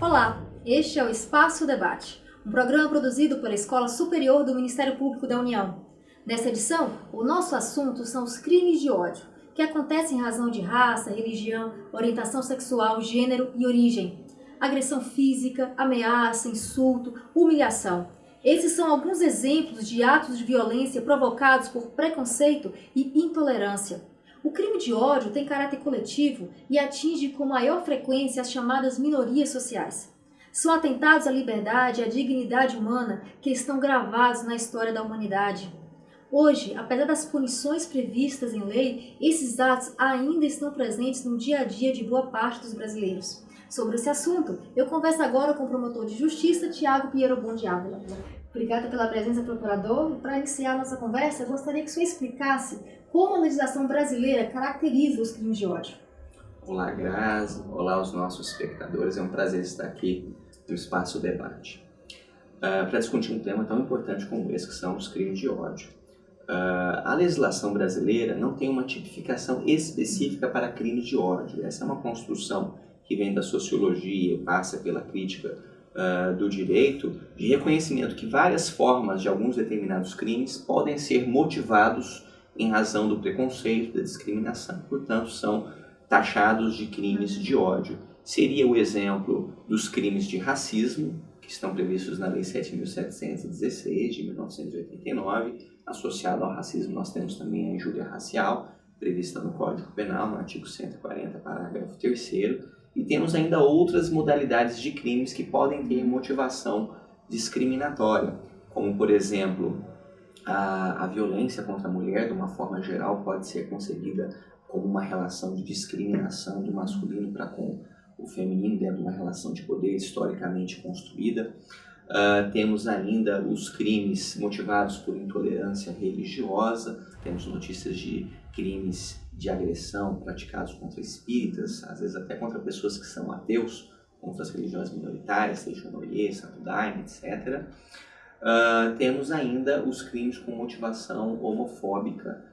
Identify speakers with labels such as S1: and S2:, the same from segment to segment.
S1: Olá, este é o Espaço Debate, um programa produzido pela Escola Superior do Ministério Público da União. Nesta edição, o nosso assunto são os crimes de ódio, que acontecem em razão de raça, religião, orientação sexual, gênero e origem. Agressão física, ameaça, insulto, humilhação. Esses são alguns exemplos de atos de violência provocados por preconceito e intolerância. O crime de ódio tem caráter coletivo e atinge com maior frequência as chamadas minorias sociais. São atentados à liberdade e à dignidade humana que estão gravados na história da humanidade. Hoje, apesar das punições previstas em lei, esses atos ainda estão presentes no dia a dia de boa parte dos brasileiros. Sobre esse assunto, eu converso agora com o promotor de justiça, Tiago Pierobon de Ávila. Obrigada pela presença, procurador. Para iniciar a nossa conversa, eu gostaria que o senhor explicasse como a legislação brasileira caracteriza os crimes de ódio.
S2: Olá, Grazi. Olá aos nossos espectadores. É um prazer estar aqui no Espaço Debate para discutir um tema tão importante como esse, que são os crimes de ódio. A legislação brasileira não tem uma tipificação específica para crimes de ódio. Essa é uma construção que vem da sociologia, passa pela crítica do direito, de reconhecimento que várias formas de alguns determinados crimes podem ser motivados em razão do preconceito, da discriminação. Portanto, são taxados de crimes de ódio. Seria o exemplo dos crimes de racismo, que estão previstos na Lei 7.716, de 1989. Associado ao racismo, nós temos também a injúria racial, prevista no Código Penal, no artigo 140, parágrafo 3º. E temos ainda outras modalidades de crimes que podem ter motivação discriminatória, como, por exemplo, a violência contra a mulher, de uma forma geral, pode ser concebida como uma relação de discriminação do masculino para com o feminino, dentro de uma relação de poder historicamente construída. Temos ainda os crimes motivados por intolerância religiosa, temos notícias de crimes de agressão praticados contra espíritas, às vezes até contra pessoas que são ateus, contra as religiões minoritárias, seja Noye, Santo Daime, etc. Temos ainda os crimes com motivação homofóbica,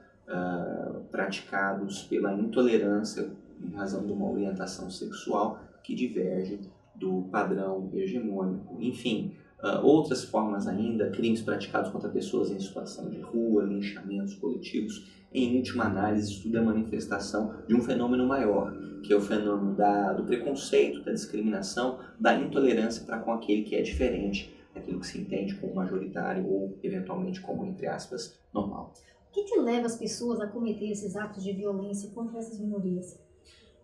S2: praticados pela intolerância em razão de uma orientação sexual que diverge do padrão hegemônico. Enfim, outras formas ainda, crimes praticados contra pessoas em situação de rua, linchamentos coletivos. Em última análise, tudo é manifestação de um fenômeno maior, que é o fenômeno do preconceito, da discriminação, da intolerância para com aquele que é diferente, aquilo que se entende como majoritário ou, eventualmente, como, entre aspas, normal.
S1: O que leva as pessoas a cometer esses atos de violência contra essas minorias?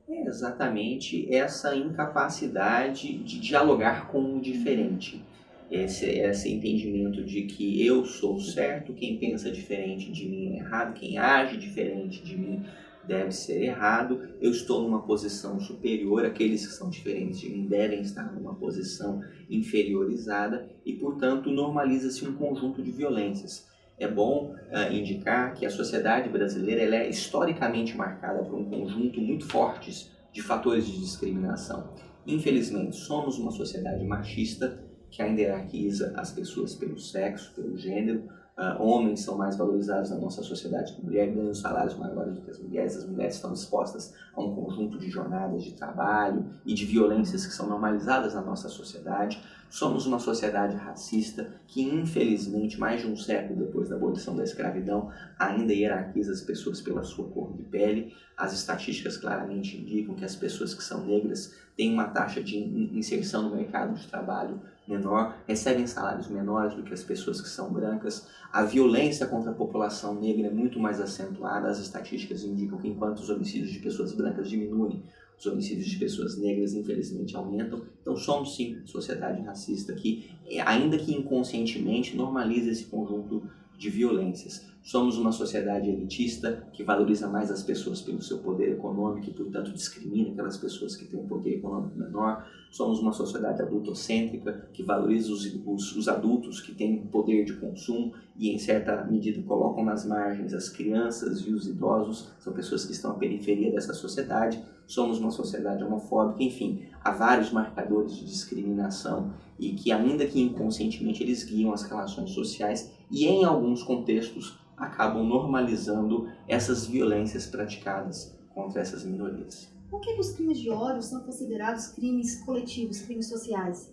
S2: É exatamente essa incapacidade de dialogar com o diferente. Esse entendimento de que eu sou certo, quem pensa diferente de mim é errado, quem age diferente de mim deve ser errado, eu estou numa posição superior, aqueles que são diferentes de mim devem estar numa posição inferiorizada e, portanto, normaliza-se um conjunto de violências. É bom indicar que a sociedade brasileira ela é historicamente marcada por um conjunto muito fortes de fatores de discriminação. Infelizmente, somos uma sociedade machista que ainda hierarquiza as pessoas pelo sexo, pelo gênero. Homens são mais valorizados na nossa sociedade que mulheres, ganham salários maiores do que as mulheres estão expostas a um conjunto de jornadas de trabalho e de violências que são normalizadas na nossa sociedade. Somos uma sociedade racista que, infelizmente, mais de um século depois da abolição da escravidão, ainda hierarquiza as pessoas pela sua cor de pele. As estatísticas claramente indicam que as pessoas que são negras têm uma taxa de inserção no mercado de trabalho menor, recebem salários menores do que as pessoas que são brancas. A violência contra a população negra é muito mais acentuada. As estatísticas indicam que enquanto os homicídios de pessoas brancas diminuem, os homicídios de pessoas negras infelizmente aumentam. Então somos sim sociedade racista que, ainda que inconscientemente, normaliza esse conjunto de violências. Somos uma sociedade elitista que valoriza mais as pessoas pelo seu poder econômico e, portanto, discrimina aquelas pessoas que têm um poder econômico menor. Somos uma sociedade adultocêntrica que valoriza os adultos que têm poder de consumo e, em certa medida, colocam nas margens as crianças e os idosos, são pessoas que estão à periferia dessa sociedade. Somos uma sociedade homofóbica, enfim, há vários marcadores de discriminação e que, ainda que inconscientemente, eles guiam as relações sociais e, em alguns contextos, acabam normalizando essas violências praticadas contra essas minorias.
S1: Por que os crimes de ódio são considerados crimes coletivos, crimes sociais?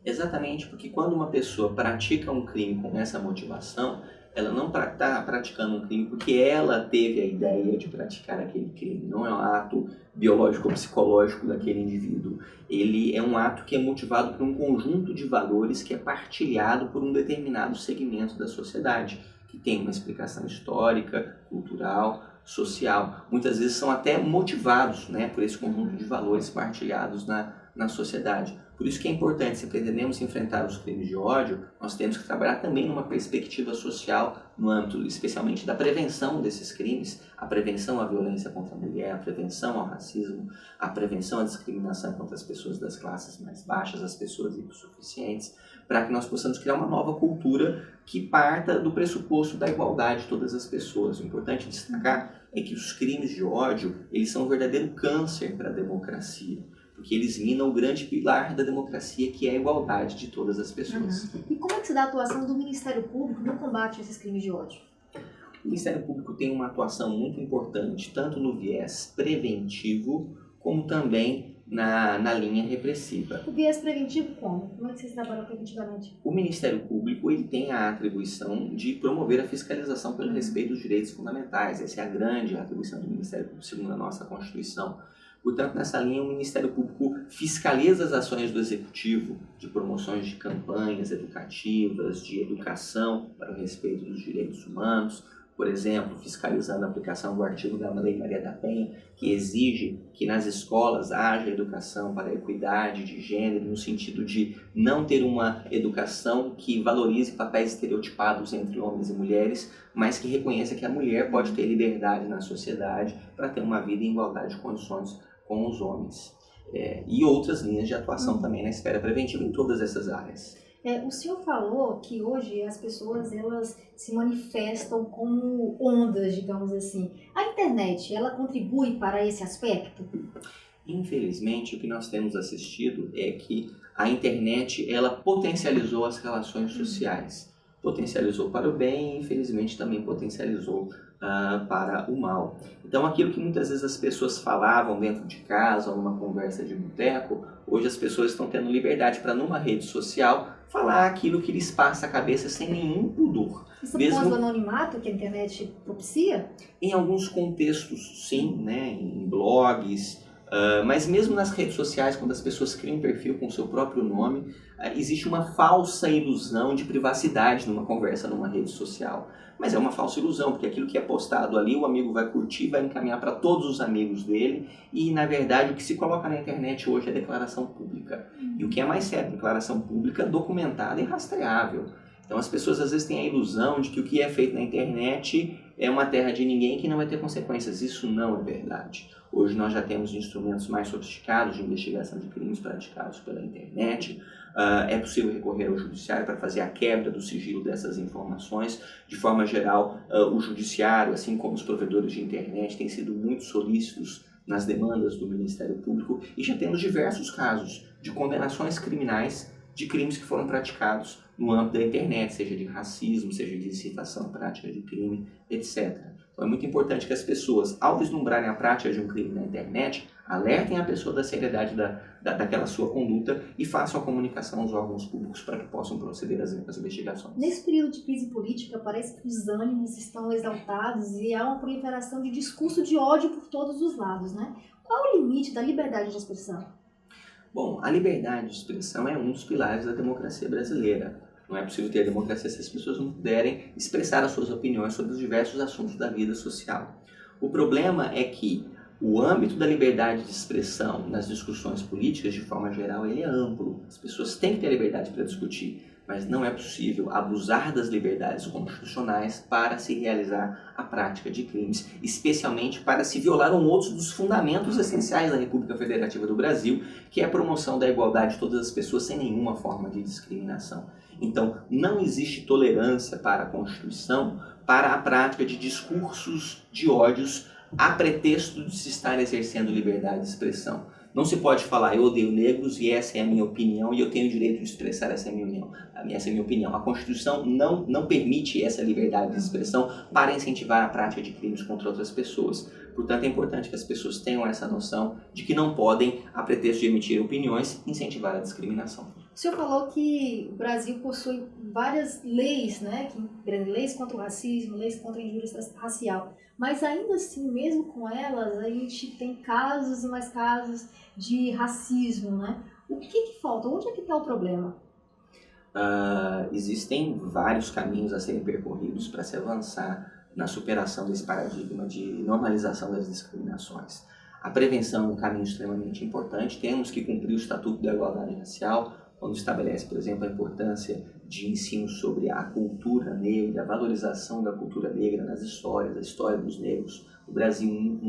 S2: Exatamente porque quando uma pessoa pratica um crime com essa motivação, ela não está praticando um crime porque ela teve a ideia de praticar aquele crime. Não é um ato biológico ou psicológico daquele indivíduo. Ele é um ato que é motivado por um conjunto de valores que é partilhado por um determinado segmento da sociedade, que tem uma explicação histórica, cultural, social. Muitas vezes são até motivados, né, por esse conjunto de valores partilhados na sociedade. Por isso que é importante, se pretendemos enfrentar os crimes de ódio, nós temos que trabalhar também numa perspectiva social, no âmbito especialmente da prevenção desses crimes, a prevenção à violência contra a mulher, a prevenção ao racismo, a prevenção à discriminação contra as pessoas das classes mais baixas, as pessoas hipossuficientes, para que nós possamos criar uma nova cultura que parta do pressuposto da igualdade de todas as pessoas. O importante destacar é que os crimes de ódio, eles são um verdadeiro câncer para a democracia, porque eles minam o grande pilar da democracia, que é a igualdade de todas as pessoas.
S1: E como é que se dá a atuação do Ministério Público no combate a esses crimes de ódio?
S2: O Ministério Público tem uma atuação muito importante, tanto no viés preventivo, como também na linha repressiva.
S1: O viés preventivo como? Como é que vocês trabalham preventivamente?
S2: O Ministério Público ele tem a atribuição de promover a fiscalização pelo respeito dos direitos fundamentais. Essa é a grande atribuição do Ministério Público, segundo a nossa Constituição. Portanto, nessa linha, o Ministério Público fiscaliza as ações do Executivo de promoções de campanhas educativas, de educação para o respeito dos direitos humanos, por exemplo, fiscalizando a aplicação do artigo da Lei Maria da Penha, que exige que nas escolas haja educação para a equidade de gênero, no sentido de não ter uma educação que valorize papéis estereotipados entre homens e mulheres, mas que reconheça que a mulher pode ter liberdade na sociedade para ter uma vida em igualdade de condições com os homens. E outras linhas de atuação também na esfera preventiva em todas essas áreas.
S1: O senhor falou que hoje as pessoas elas se manifestam como ondas, digamos assim. A internet, ela contribui para esse aspecto?
S2: Infelizmente, o que nós temos assistido é que a internet ela potencializou as relações sociais. Potencializou para o bem e, infelizmente, também potencializou para o mal. Então, aquilo que muitas vezes as pessoas falavam dentro de casa ou numa conversa de boteco, hoje as pessoas estão tendo liberdade para, numa rede social, falar aquilo que lhes passa a cabeça sem nenhum pudor.
S1: Isso por causa do anonimato que a internet propicia?
S2: Em alguns contextos, sim, né? Em blogs, mas mesmo nas redes sociais, quando as pessoas criam um perfil com o seu próprio nome, existe uma falsa ilusão de privacidade numa conversa numa rede social. Mas é uma falsa ilusão, porque aquilo que é postado ali, o amigo vai curtir, vai encaminhar para todos os amigos dele, e na verdade o que se coloca na internet hoje é declaração pública. E o que é mais sério, declaração pública documentada e rastreável. Então as pessoas às vezes têm a ilusão de que o que é feito na internet é uma terra de ninguém que não vai ter consequências. Isso não é verdade. Hoje nós já temos instrumentos mais sofisticados de investigação de crimes praticados pela internet. É possível recorrer ao judiciário para fazer a quebra do sigilo dessas informações. De forma geral, o judiciário, assim como os provedores de internet, têm sido muito solícitos nas demandas do Ministério Público e já temos diversos casos de condenações criminais de crimes que foram praticados no âmbito da internet, seja de racismo, seja de incitação, prática de crime, etc. Então é muito importante que as pessoas, ao vislumbrarem a prática de um crime na internet, alertem a pessoa da seriedade daquela sua conduta e façam a comunicação aos órgãos públicos para que possam proceder às investigações.
S1: Nesse período de crise política, parece que os ânimos estão exaltados e há uma proliferação de discurso de ódio por todos os lados, né? Qual é o limite da liberdade de expressão?
S2: Bom, a liberdade de expressão é um dos pilares da democracia brasileira. Não é possível ter democracia se as pessoas não puderem expressar as suas opiniões sobre os diversos assuntos da vida social. O problema é que o âmbito da liberdade de expressão nas discussões políticas, de forma geral, ele é amplo. As pessoas têm que ter liberdade para discutir, mas não é possível abusar das liberdades constitucionais para se realizar a prática de crimes, especialmente para se violar outros dos fundamentos essenciais da República Federativa do Brasil, que é a promoção da igualdade de todas as pessoas sem nenhuma forma de discriminação. Então, não existe tolerância para a Constituição para a prática de discursos de ódios a pretexto de se estar exercendo liberdade de expressão. Não se pode falar, eu odeio negros e essa é a minha opinião e eu tenho o direito de expressar essa é a minha opinião. A Constituição não permite essa liberdade de expressão para incentivar a prática de crimes contra outras pessoas. Portanto, é importante que as pessoas tenham essa noção de que não podem, a pretexto de emitir opiniões, incentivar a discriminação.
S1: O senhor falou que o Brasil possui várias leis, né? Leis contra o racismo, leis contra a injúria racial. Mas ainda assim, mesmo com elas, a gente tem casos e mais casos de racismo, né? O que falta? Onde é que está o problema?
S2: Existem vários caminhos a serem percorridos para se avançar na superação desse paradigma de normalização das discriminações. A prevenção é um caminho extremamente importante. Temos que cumprir o Estatuto da Igualdade Racial, quando estabelece, por exemplo, a importância de ensino sobre a cultura negra, a valorização da cultura negra nas histórias, a história dos negros, o Brasil,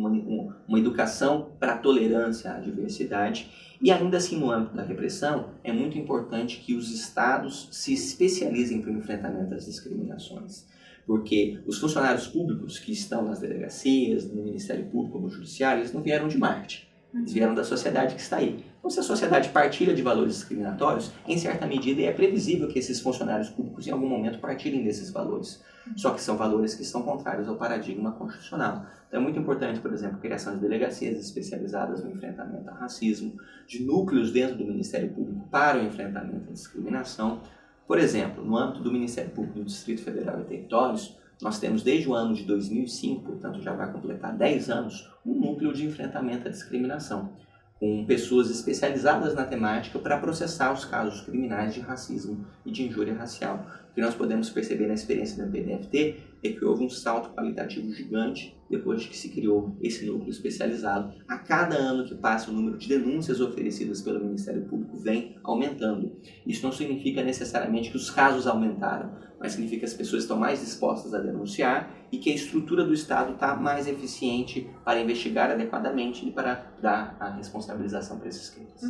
S2: uma educação para a tolerância à diversidade. E ainda assim, no âmbito da repressão, é muito importante que os estados se especializem para o enfrentamento das discriminações. Porque os funcionários públicos que estão nas delegacias, no Ministério Público ou no Judiciário, eles não vieram de Marte. Eles vieram da sociedade que está aí. Então, se a sociedade partilha de valores discriminatórios, em certa medida é previsível que esses funcionários públicos em algum momento partilhem desses valores. Só que são valores que são contrários ao paradigma constitucional. Então é muito importante, por exemplo, a criação de delegacias especializadas no enfrentamento ao racismo, de núcleos dentro do Ministério Público para o enfrentamento à discriminação. Por exemplo, no âmbito do Ministério Público do Distrito Federal e Territórios, nós temos desde o ano de 2005, portanto já vai completar 10 anos, um núcleo de enfrentamento à discriminação, com pessoas especializadas na temática para processar os casos criminais de racismo e de injúria racial. O que nós podemos perceber na experiência da PDFT é que houve um salto qualitativo gigante depois que se criou esse núcleo especializado. A cada ano que passa, o número de denúncias oferecidas pelo Ministério Público vem aumentando. Isso não significa necessariamente que os casos aumentaram, mas significa que as pessoas estão mais dispostas a denunciar e que a estrutura do Estado está mais eficiente para investigar adequadamente e para dar a responsabilização para esses crimes.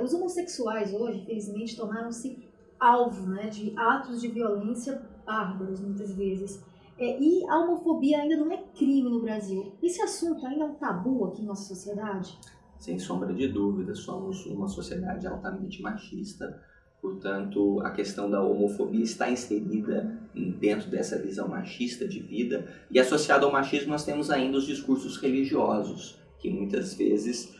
S1: Os homossexuais hoje, infelizmente, tornaram-se alvo, né, de atos de violência bárbaros, muitas vezes. E a homofobia ainda não é crime no Brasil. Esse assunto ainda é um tabu aqui em nossa sociedade?
S2: Sem sombra de dúvida, somos uma sociedade altamente machista. Portanto, a questão da homofobia está inserida dentro dessa visão machista de vida. E associado ao machismo nós temos ainda os discursos religiosos, que muitas vezes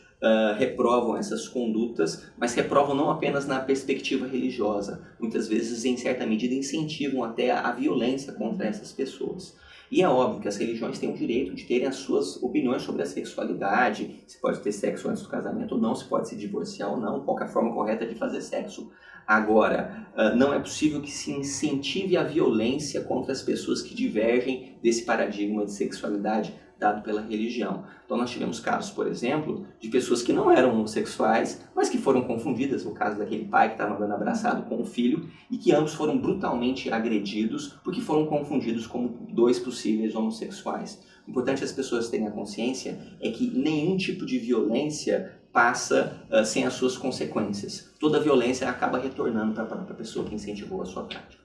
S2: reprovam essas condutas, mas reprovam não apenas na perspectiva religiosa, muitas vezes em certa medida incentivam até a violência contra essas pessoas. E é óbvio que as religiões têm o direito de terem as suas opiniões sobre a sexualidade, se pode ter sexo antes do casamento ou não, se pode se divorciar ou não, qual é a forma correta de fazer sexo. Agora, não é possível que se incentive a violência contra as pessoas que divergem desse paradigma de sexualidade dado pela religião. Então nós tivemos casos, por exemplo, de pessoas que não eram homossexuais, mas que foram confundidas, o caso daquele pai que estava andando abraçado com o filho, e que ambos foram brutalmente agredidos porque foram confundidos como dois possíveis homossexuais. O importante as pessoas terem a consciência é que nenhum tipo de violência passa sem as suas consequências. Toda violência acaba retornando para a própria pessoa que incentivou a sua prática.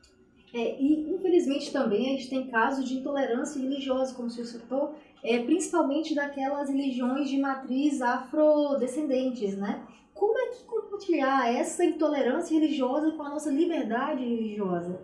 S1: E infelizmente também a gente tem casos de intolerância religiosa, como o senhor citou, principalmente daquelas religiões de matriz afrodescendentes, né? Como é que compartilhar essa intolerância religiosa com a nossa liberdade religiosa?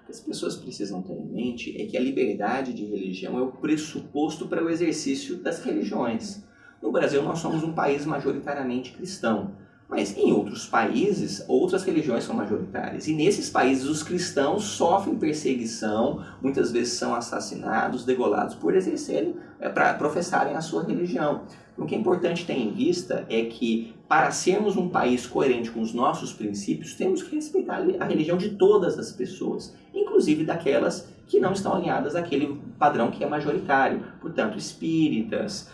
S2: O que as pessoas precisam ter em mente é que a liberdade de religião é o pressuposto para o exercício das religiões. No Brasil nós somos um país majoritariamente cristão. Mas em outros países, outras religiões são majoritárias. E nesses países os cristãos sofrem perseguição, muitas vezes são assassinados, degolados por exercerem, para professarem a sua religião. Então, o que é importante ter em vista é que para sermos um país coerente com os nossos princípios, temos que respeitar a religião de todas as pessoas, inclusive daquelas que não estão alinhadas àquele padrão que é majoritário. Portanto, espíritas,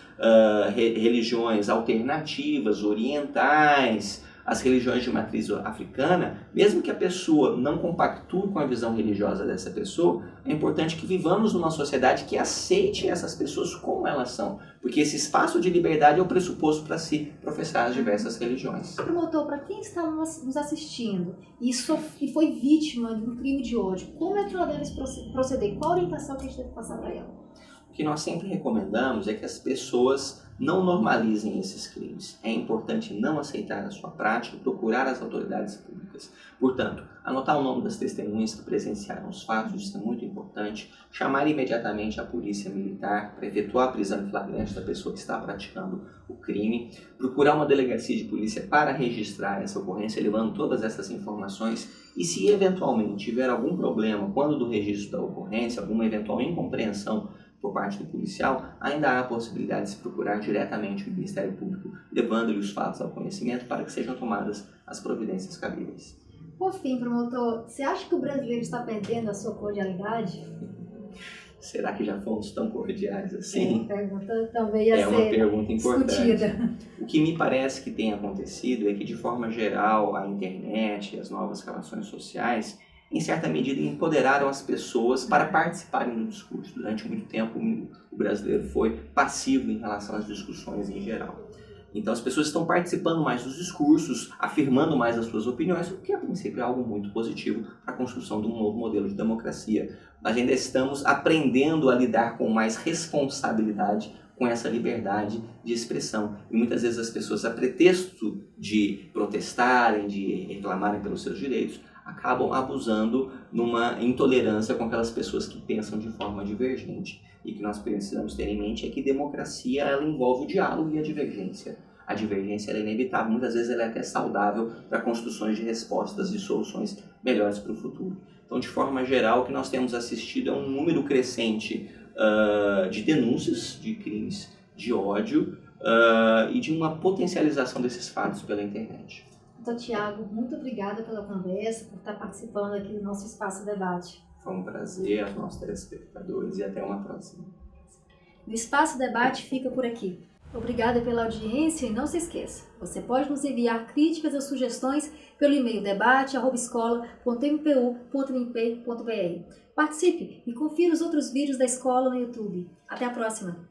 S2: religiões alternativas, orientais, as religiões de matriz africana, mesmo que a pessoa não compactue com a visão religiosa dessa pessoa, é importante que vivamos numa sociedade que aceite essas pessoas como elas são, porque esse espaço de liberdade é o pressuposto para se professar as diversas religiões.
S1: Promotor, para quem está nos assistindo e foi vítima de um crime de ódio, como é que ela deve proceder? Qual a orientação que a gente deve passar para ela?
S2: O que nós sempre recomendamos é que as pessoas não normalizem esses crimes. É importante não aceitar a sua prática e procurar as autoridades públicas. Portanto, anotar o nome das testemunhas que presenciaram os fatos, isso é muito importante. importante, chamar imediatamente a polícia militar para efetuar a prisão em flagrante da pessoa que está praticando o crime, procurar uma delegacia de polícia para registrar essa ocorrência, levando todas essas informações, e se eventualmente tiver algum problema quando do registro da ocorrência, alguma eventual incompreensão por parte do policial, ainda há a possibilidade de se procurar diretamente o Ministério Público, levando-lhe os fatos ao conhecimento para que sejam tomadas as providências cabíveis.
S1: Por fim, promotor, você acha que o brasileiro está perdendo a sua cordialidade?
S2: Será que já fomos tão cordiais assim?
S1: A pergunta também ia ser
S2: uma pergunta importante.
S1: discutida.
S2: O que me parece que tem acontecido é que, de forma geral, a internet e as novas relações sociais, em certa medida, empoderaram as pessoas para participarem do discurso. Durante muito tempo, o brasileiro foi passivo em relação às discussões em geral. Então, as pessoas estão participando mais dos discursos, afirmando mais as suas opiniões, o que, a princípio, é algo muito positivo para a construção de um novo modelo de democracia. Nós ainda estamos aprendendo a lidar com mais responsabilidade com essa liberdade de expressão. E muitas vezes as pessoas, a pretexto de protestarem, de reclamarem pelos seus direitos, acabam abusando numa intolerância com aquelas pessoas que pensam de forma divergente. E o que nós precisamos ter em mente é que democracia ela envolve o diálogo e a divergência. A divergência é inevitável, muitas vezes ela é até saudável para construções de respostas e soluções melhores para o futuro. Então, de forma geral, o que nós temos assistido é um número crescente de denúncias de crimes de ódio e de uma potencialização desses fatos pela internet.
S1: Então, Tiago, muito obrigada pela conversa, por estar participando aqui do nosso Espaço Debate.
S2: Foi um prazer aos nossos telespectadores e até uma próxima.
S1: O Espaço Debate fica por aqui. Obrigada pela audiência e não se esqueça, você pode nos enviar críticas ou sugestões pelo e-mail debate@escola.mpu.mp.br. Participe e confira os outros vídeos da escola no YouTube. Até a próxima!